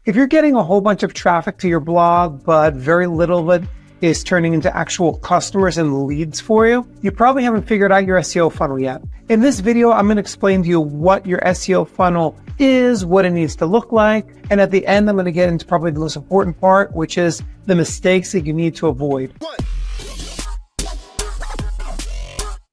If you're getting a whole bunch of traffic to your blog, but very little of it is turning into actual customers and leads for you, you probably haven't figured out your SEO funnel yet. In this video, I'm going to explain to you what your SEO funnel is, what it needs to look like, and at the end, I'm going to get into probably the most important part, which is the mistakes that you need to avoid.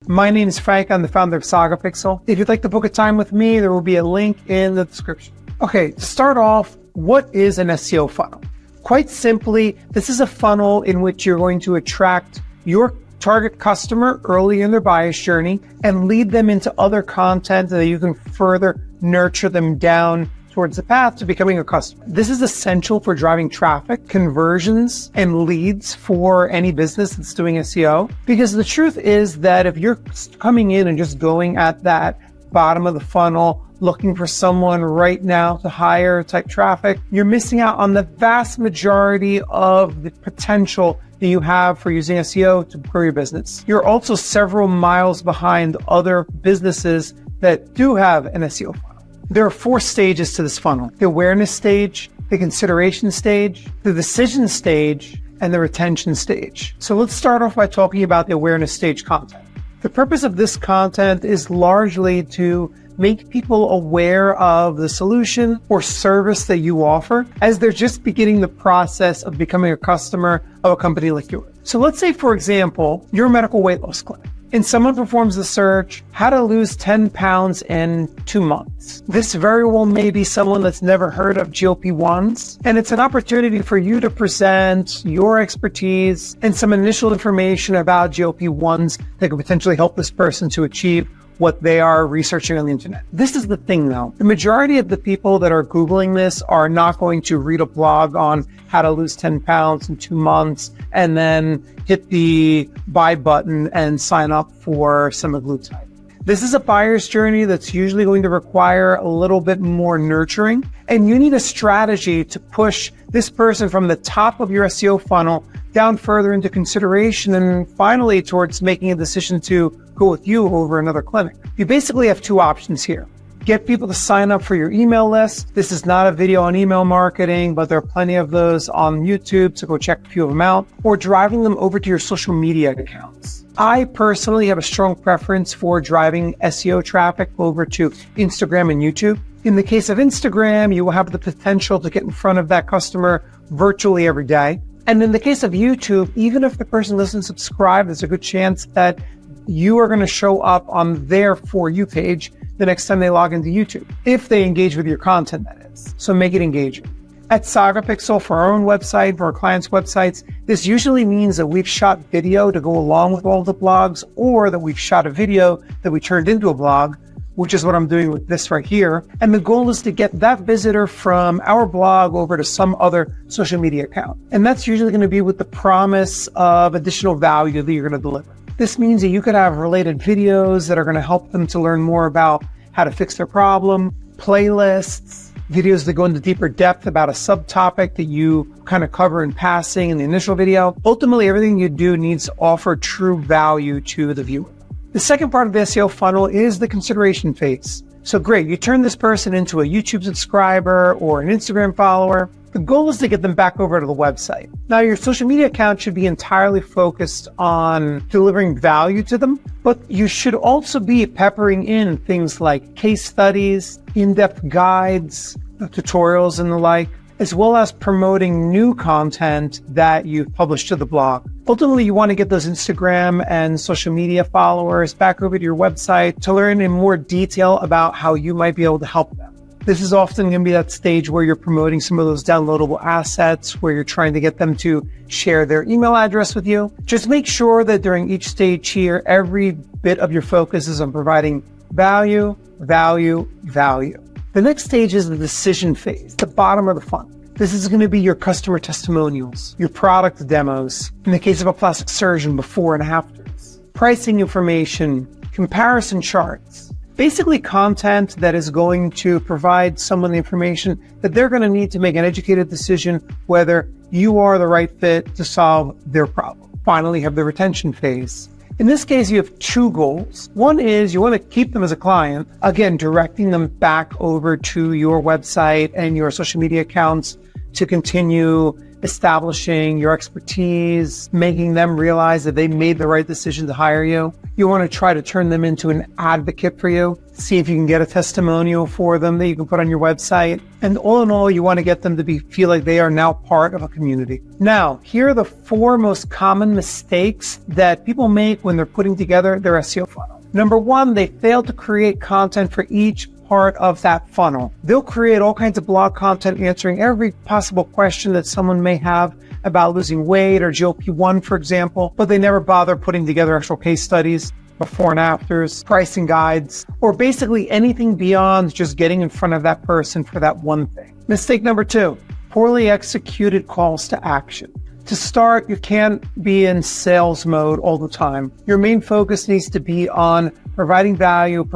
My name is Frank. I'm the founder of SagaPixel. If you'd like to book a time with me, there will be a link in the description. Okay, to start off, what is an SEO funnel? Quite simply, this is a funnel in which you're going to attract your target customer early in their buyer's journey and lead them into other content so that you can further nurture them down towards the path to becoming a customer. This is essential for driving traffic, conversions, and leads for any business that's doing SEO. Because the truth is that if you're coming in and just going at that bottom of the funnel, looking for someone right now to hire type traffic, you're missing out on the vast majority of the potential that you have for using SEO to grow your business. You're also several miles behind other businesses that do have an SEO funnel. There are 4 stages to this funnel: the awareness stage, the consideration stage, the decision stage, and the retention stage. So let's start off by talking about the awareness stage content. The purpose of this content is largely to make people aware of the solution or service that you offer as they're just beginning the process of becoming a customer of a company like yours. So let's say, for example, you're a medical weight loss clinic and someone performs the search, how to lose 10 pounds in 2 months. This very well may be someone that's never heard of GLP-1s, and it's an opportunity for you to present your expertise and some initial information about GLP-1s that could potentially help this person to achieve what they are researching on the internet. This is the thing though. The majority of the people that are Googling this are not going to read a blog on how to lose 10 pounds in 2 months and then hit the buy button and sign up for semaglutide. This is a buyer's journey that's usually going to require a little bit more nurturing, and you need a strategy to push this person from the top of your SEO funnel down further into consideration and finally towards making a decision to go with you over another clinic. You basically have 2 options here. Get people to sign up for your email list. This is not a video on email marketing, but there are plenty of those on YouTube, so go check a few of them out, or driving them over to your social media accounts. I personally have a strong preference for driving SEO traffic over to Instagram and YouTube. In the case of Instagram, you will have the potential to get in front of that customer virtually every day. And in the case of YouTube, even if the person doesn't subscribe, there's a good chance that you are going to show up on their For You page the next time they log into YouTube, if they engage with your content, that is. So make it engaging. At SagaPixel, for our own website, for our clients' websites, this usually means that we've shot video to go along with all the blogs, or that we've shot a video that we turned into a blog, which is what I'm doing with this right here. And the goal is to get that visitor from our blog over to some other social media account. And that's usually going to be with the promise of additional value that you're going to deliver. This means that you could have related videos that are going to help them to learn more about how to fix their problem, playlists, videos that go into deeper depth about a subtopic that you kind of cover in passing in the initial video. Ultimately, everything you do needs to offer true value to the viewer. The second part of the SEO funnel is the consideration phase. So great, you turn this person into a YouTube subscriber or an Instagram follower. The goal is to get them back over to the website. Now, your social media account should be entirely focused on delivering value to them, but you should also be peppering in things like case studies, in-depth guides, tutorials, and the like, as well as promoting new content that you've published to the blog. Ultimately, you want to get those Instagram and social media followers back over to your website to learn in more detail about how you might be able to help them. This is often going to be that stage where you're promoting some of those downloadable assets, where you're trying to get them to share their email address with you. Just make sure that during each stage here, every bit of your focus is on providing value, value, value. The next stage is the decision phase, the bottom of the funnel. This is going to be your customer testimonials, your product demos, in the case of a plastic surgeon, before and afters, pricing information, comparison charts, basically content that is going to provide someone the information that they're going to need to make an educated decision whether you are the right fit to solve their problem. Finally, you have the retention phase. In this case, you have two goals. One is you want to keep them as a client, again, directing them back over to your website and your social media accounts to continue establishing your expertise, making them realize that they made the right decision to hire you. You want to try to turn them into an advocate for you, see if you can get a testimonial for them that you can put on your website. And all in all, you want to get them to feel like they are now part of a community. Now, here are the 4 most common mistakes that people make when they're putting together their SEO funnel. Number 1, they fail to create content for each part of that funnel. They'll create all kinds of blog content answering every possible question that someone may have about losing weight or GLP-1, for example, but they never bother putting together actual case studies, before and afters, pricing guides, or basically anything beyond just getting in front of that person for that one thing. Mistake number 2, poorly executed calls to action. To start, you can't be in sales mode all the time. Your main focus needs to be on providing value, and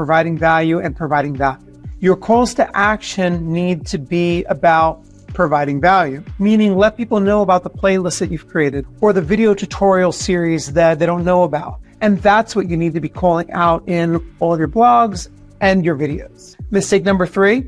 providing value. Your calls to action need to be about providing value, meaning let people know about the playlist that you've created or the video tutorial series that they don't know about. And that's what you need to be calling out in all of your blogs and your videos. Mistake number 3,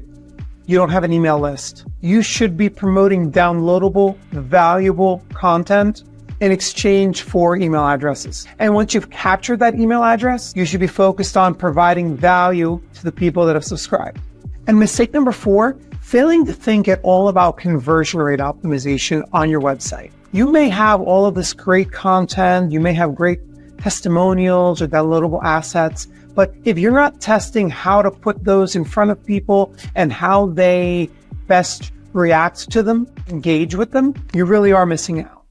you don't have an email list. You should be promoting downloadable, valuable content in exchange for email addresses. And once you've captured that email address, you should be focused on providing value to the people that have subscribed. And mistake number 4, failing to think at all about conversion rate optimization on your website. You may have all of this great content, you may have great testimonials or downloadable assets, but if you're not testing how to put those in front of people and how they best react to them, engage with them, you really are missing out.